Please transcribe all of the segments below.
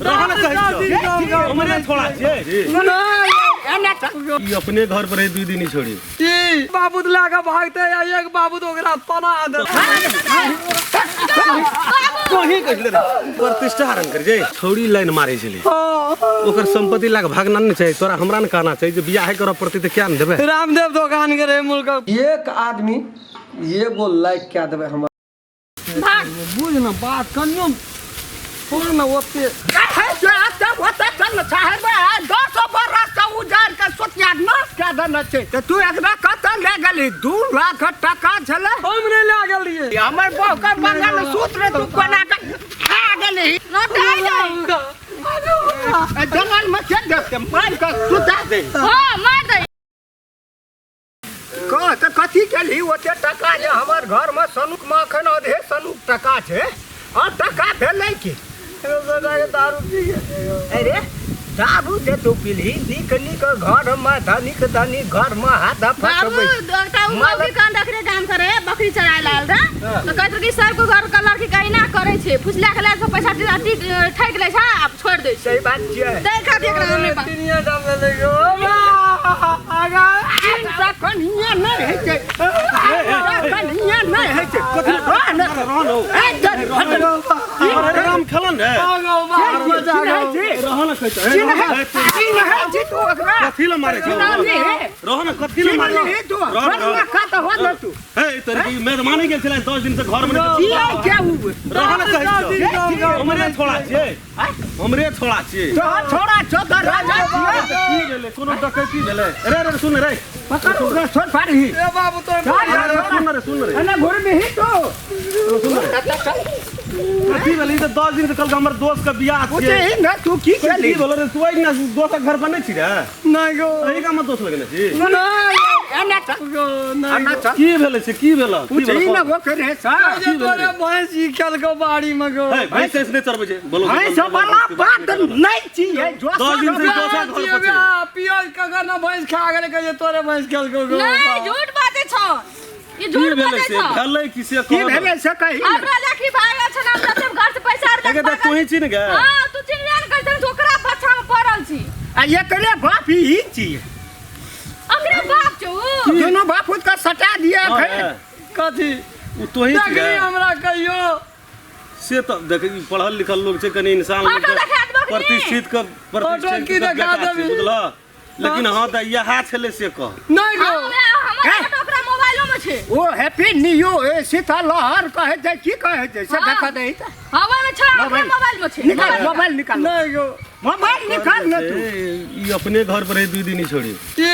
रहन कहि हमरे छोड़ा छे ई अपने घर पर 2 दिन ही छोड़ी की बाबू लागा भागते एक बाबू ओकरा तना दे कहीं कहले रे प्रतिष्ठा हरण कर जे छोड़ी लाइन मारे छले ओकर संपत्ति लाग भागना नहीं चाहिए तोरा हमरा न कहना चाहिए जे बियाह करब पड़ती त क्या न देबे रामदेव दुकान के रे मुल्क एक आदमी ये गो लाइक क्या देबे हम बुझ ना बात कनियो फोन में ओते तू एकरा कत ले गेली 2 लाख टका छले हमरे ले गेलिए हमर बहू का मंगल सूत्र तू कोना के खा गेली जंगल में के देते मार के सुता दे हां मार दे त कथी केली ओते टका जे हमर घर में सनुक माखन अधे सनुक टका छे और टका भेलै की दारू पी अरे दारू जे तू पीली निक निक घर में धनिक धनिक घर में हाथ बाबू डॉक्टर उमर कान रखरे काम करे बकरी चराय लाल रे तो कहत कि सर को घर का लड़की कहीं ना करे छे फुसला खला से पैसा ठैक ले छा आप छोड़ दे सही बात छियै देखा देख रहा हमें दुनिया डाल ले गो आगा चिंता कनिया नहीं है छै कनिया नहीं है छै कथि अरे राम खलन रे आगा बाहर मजा रहन कहत कथि ल मारे छौ रहन कथि ल मारे तू रहन खत हो न तू हे तोरी मेहमान गेल छले 10 दिन से घर में क्या हुआ रहन कहत हमरे छोड़ा छे हमरे छोड़ा छे तो छोड़ा छो त राजा की भेले कोनो डकैती भेले रे रे सुन रे पकड़ ओकरा छोड़ फाड़ी ए बाबू तो सुन रे अना घर में ही तो कथी भेले त 10 दिन से कल हमर दोस्त का बियाह उते छे ही न तू की केली बोल रे तू आई ना दोस्त घर पर नहीं छी रे नहीं गो एही का मत दोस्त लगने छी अना गो नहीं की भेले से की भेला उते ही न वो करे सा जे तोरे भैंस ई खेल को बाड़ी में गो हे भाई से नहीं चरबे छे बोलो भाई सब वाला बात नहीं चाहिए जो 10 दिन से दोस्त घर पर छे पियो कगर ना भैंस खा गेले के तोरे भैंस खेल को गो नहीं झूठ बातें छ ये की झूठ भेले बातें से छ भेले किसे की भेले से कही हमरा लखी भाई अच्छा नाम से घर से पैसा के त तू ही छी ने गे हां तू चिन्ह कैसन छोकरा बच्चा में पड़ल छी आ ये करे बाप ही चाहिए अकरे बाप छौ दोनों बाप उसका सटा दिया है कथी उ तो ही छी देखली हमरा कहियो से तो देख पढ़ल लिखल लोग छे कनी इंसान लोग फोटो देखा देबो कि प्रतिष्ठित का फोटो की देखा देबी? बुझला लेकिन हां त यहा छले से कह नहीं गो हमरा ओकरा मोबाइलो में छे वो हैप्पी न्यू ए सीता लहर कहे जाय की कहे जाय से देखा दे हवा में छा ओकरा मोबाइल में छे निकाल मोबाइल निकाल नहीं गो मोबाइल निकाल न तू ई अपने घर पर 2 दिन ही छोड़ी की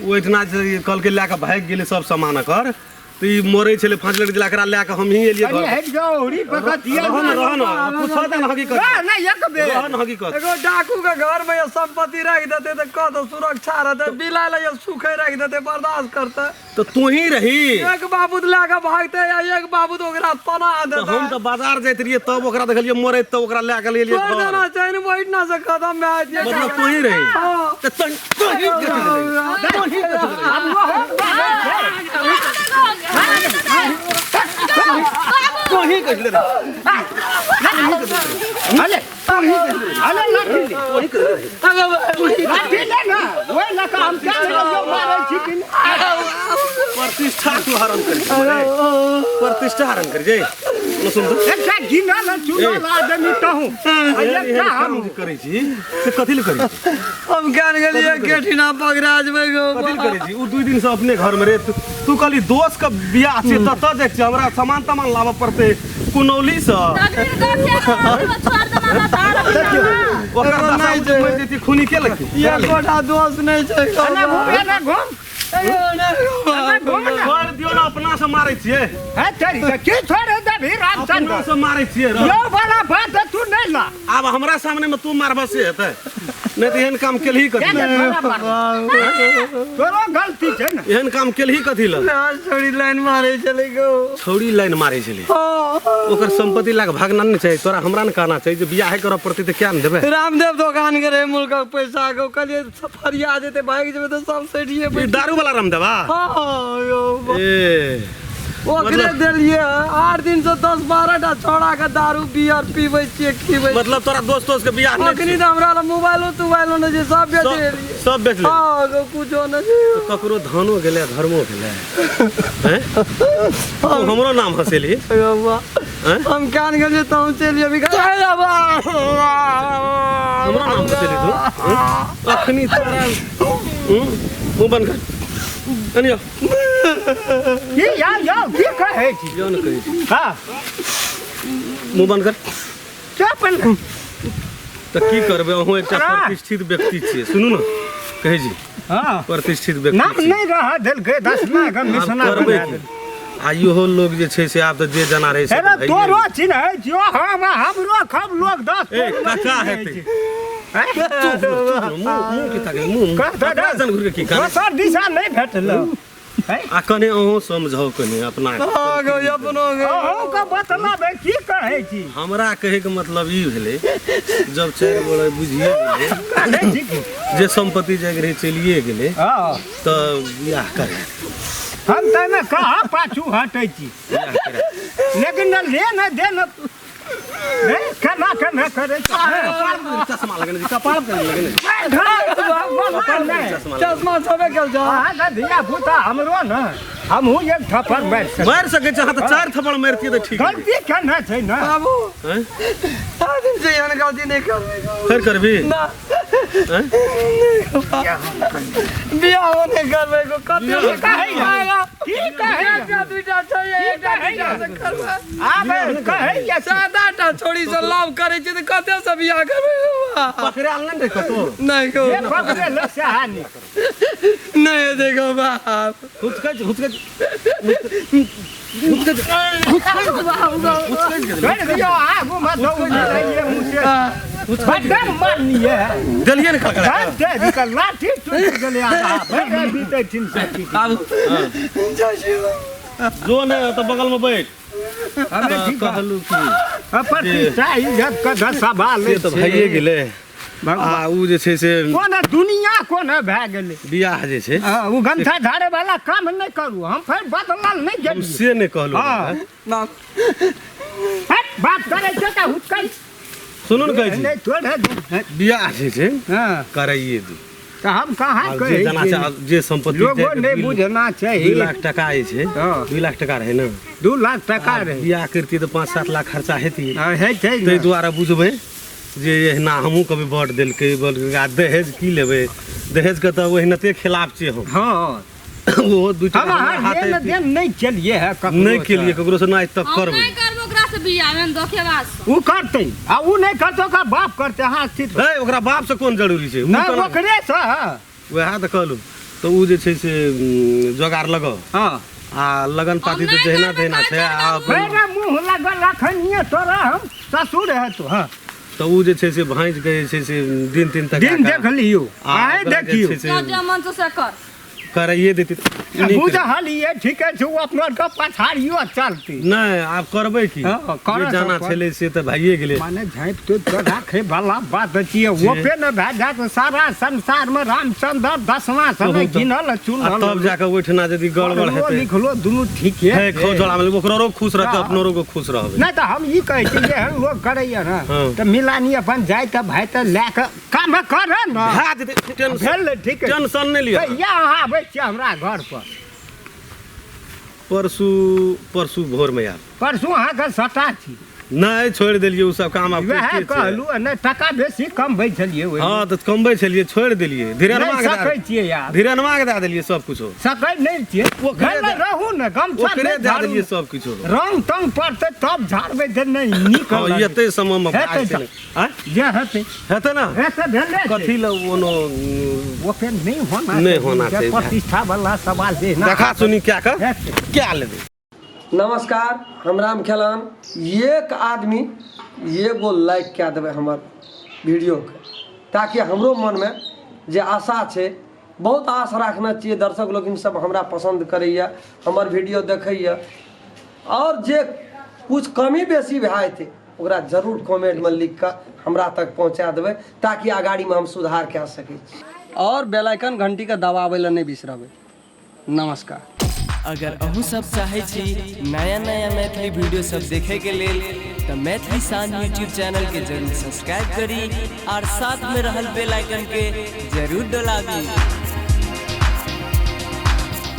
वो इतना कल के लाके भाग गेले सब सामान कर तो ई मोरे छले 5 लड़ दिला करा लाके हम ही एलिए अरे घर हेड गौरी बता दिया रहन पूछा दे हकीकत ना एक बे रहन हकीकत एगो डाकू के घर में ये संपत्ति रख देते तो कह दो सुरक्षा रहते बिला ले ये सूखे रख देते बर्दाश्त करते तो तू ही रही एक बाबू लागा भागते एक बाबू ओकरा तना तो देते हम तो बाजार जाइत रहिए तब ओकरा देखलिए मोरे तो ओकरा लाके ले लिए छोड़ घर देना चाहिए ना बैठना से खत्म में आ जाए मतलब तू ही रही हाँ। तो तू ही तू ही कहले रे हले हले लाठी ले ना वो ना काम क्या जो मारे छी प्रतिष्ठा तू हरण कर प्रतिष्ठा हरण कर जे न सुन एक गिना ना चुना आदमी कहूं ये काम करे छी से कथि ल करी हम कहने के लिए केठिना पगराज में गो कथि ल करे छी उ 2 दिन से अपने घर में रे तू कली दोस्त का बियाह से त देख छी हमरा सामान तमान लावा पड़ते कुनौली से ओकरा नहीं जे मैं देती खूनी के लगी ये कोठा दोस्त नहीं छै ना घूम ना घूम छोड़ दियो ना अपना से मारे छिए है तेरी के छोड़ दे भी रामचंद्र अपना से मारे छिए यो वाला बात तू नहीं ला अब हमरा सामने में तू मारबा से हेतै नहीं तो एहन काम केलही कथि तोरो गलती छै ना एहन काम केलही कथि ल छोड़ी लाइन मारे चले गो छौड़ी लाइन मारे छली ओकर संपत्ति लाग भागना नहीं चाहिए तोरा हमरा न कहना चाहिए जे बियाह करब पड़ती त क्या न देबे रामदेव दुकान के रे मुल्क पैसा को कलिए फरिया देते भाग जेबे तो सब सेठिए दारू वाला रामदेवा हां यो ए ओकरे देलिए 8 दिन से 10-12 टा छोड़ा के दारू बियर पीबै छियै खीबै मतलब तोरा दोस्त के बियाह नहीं अखनी त हमरा मोबाइलो तुबाइलो ने जे सब बेच देलिए सब बेच ले हां कुछो न ककरो धनो गेले धर्मो गेले हैं हमरो नाम हसेली हम कान गेलिए त हम चलिए अभी हमरो नाम हसेली तू अखनी तोरा मुंह बंद कर अनियो की या की कहै छी जो न कहै छी हां मुंह बंद कर चपन त की करबे अहूँ एकटा प्रतिष्ठित व्यक्ति छियै सुनू न कहै छी हां प्रतिष्ठित व्यक्ति नाम नहीं रह देल के 10 लाख मिशना करबै की आ इहो लोग जे छै से आब त जे जना रहै छै अरे तोरो चिन्है छियो हमरो खब लोग 10 ए काका हेतै मुंह की ताके मुंह जन घुर के की करे दोसर दिशा नहीं भेटल आ कने अहूँ समझाओ कने अपना अपनो अहूँ का बतलाबे की कहै छी हमरा कहे के मतलब ई भेलै जब 4 गोरे बुझिए गेलै कहै छी की जे संपत्ति जग रहे चलिए गेलै हां त बियाह करे हम त न कहा पाछू हटै छी लेकिन न ले न दे न रे केना करे चश्मा लगने कपाल पे लगने चश्मा सबे कल जा अहाँ धिया पुता हमरो न हमहू एक थप्पड़ मार सके छ त 4 थप्पड़ मारती त ठीक गलती केना छै न बाबू हैं आदमी से यहाँ गलती नहीं करबे फिर करबी ना हैं बियाह होने करबे को कते बियाह कहे की कहै एकटा दुइटा छै एकटा दुइटा से करबे आबे कहै या सादा टा छोड़ी से लव करे छै त कते से बियाह करबे पकड़े आल नहीं देखो तो नहीं को ये पकड़े ल सहानी नहीं देखो बाप हुचकच कर दियो आगू मत दो ये मुझे बदम मानिए दलिए ने खड़खड़ा ते निकल लाठी टूट गेले आ बड़े बीते चिन से बाबू जो ने तो बगल में बैठ हमें ठीक कहलू की प्रतिष्ठा इज्जत का दस सवाल से तो भइए गेले आ उ जे छै से कोन दुनिया कोन भए गेले बियाह जे छै उ गंथा झाड़े वाला काम नहीं करू हम फिर बदलल नहीं हम गेली से नहीं कहलू हां ना बात करे छै त हुचकै सुनू न कहै छी नहीं तोड़ बियाह जे छै हां कराइए दू तो हम कहाँ आ कहे जे जना छै जे संपत्ति लोगो नहीं बुझना 2 चाहिए लाख टका जे छै हाँ। 2 लाख टका रहे न 2 लाख टका रहे बियाह करती तो 5-7 लाख खर्चा हेती है छै ताहि दुआरे बुझबै जे एहना हमहूँ कभी वोट देलकै आ दहेज की लेबै दहेज के तऽ ओहिनते खिलाफ छियै हम हाँ ओहो 2 हम अहाँ लेन देन नहीं चलिए है नहीं केलिए ककरो से ना आज तक हम करबै नहीं करबो ओकरा से बियाह में धोखेबाज से। उ करते आ उ नहीं करतो का बाप करते हाँ स्थित है ओकरा बाप से कोन जरूरी छै ना ओकरे से वएह तऽ कहलू तऽ उ जे छै से जोगाड़ लगो हाँ आ लगन पाती तऽ जहिना तहिना छै आ मेरा मुंह लगल रखनिए तोरा हम ससुर है तो हाँ तऽ उ जे छै से भांज के जे छै से दिन तीन तक दिन देख लियो आए देखियो जो मन से कर कराइए देती बुझल ये ठीक है वो अपना का पछाड़ियो चलती नहीं आब करबै की हाँ, करऽ जे जाना सब छलै से तऽ भइए गेलै माने झाँप तो राखे वाला बात छिए वो पे न भए जात सारा संसार में रामचंद्र 10वां समय गिनल आ चुनल तब जाके ओहिठना यदि गड़बड़ हेतै लिखलो दुनू ठीक है है खौजला में ओकरो खुश रहतै हाँ। अपनो को खुश रहबै नहीं तो हम ई कहै छी जे लोग करैया ना हाँ। तो मिलानी अपन जाय त भाई त लेके काम करे ना भए जेतै टेंशन भेल ठीक है टेंशन नहीं लिअ कहिया अहाँ आबै छियै हमरा घर पर परसू भोर में आब परसू अहाँके सटा छी नहीं छोड़ देलिए उ सब काम आब वएह कहलू ने टका बेसी कम बै छलिए ओहि हां तऽ कमबै छलिए छोड़ देलिए धीरेनमा के सकै छियै यार धीरेनमा के दे देलिए सब कुछ सकै नहीं छियै ओकरे घर रहू ने गमछा ओकरे नहीं दे झाड़ू। देलिए सब कुछ रंग तंग पड़ते तब झाड़बै जे नहीं नीक हां लगतै। एते समय में हेतै भाग तऽ। हैं जे हेतै हेतै ना ऐसे भेले कथी ल ओनो वो पे नहीं होना नहीं होना चाहिए। प्रतिष्ठा वाला सवाल दे ना देखा सुनी क्या कर हेतै। क्या लेबै नमस्कार हम राम खेलान एक आदमी एगो लाइक क्या देवे हमार वीडियो के ताकि हमरो मन में जे आशा छै बहुत आश रखना चाहिए दर्शक लोग सब हमरा पसंद करैया हमार वीडियो देखैया और जे कुछ कमी बेसी भए थे ओकरा जरूर कमेंट में लिख कर हमरा तक पहुँचा देवे ताकि आगाड़ी में हम सुधार कए सकै छी और बेल आइकन घंटी के दबावे ला नहीं बिसरबै नमस्कार। अगर अहू सब चाहे छी नया नया मैथिली वीडियो सब देखे के लेल तो मैथिली शान यूट्यूब चैनल के जरूर सब्सक्राइब करी और साथ में रहल बेल आइकन के जरूर दबावी।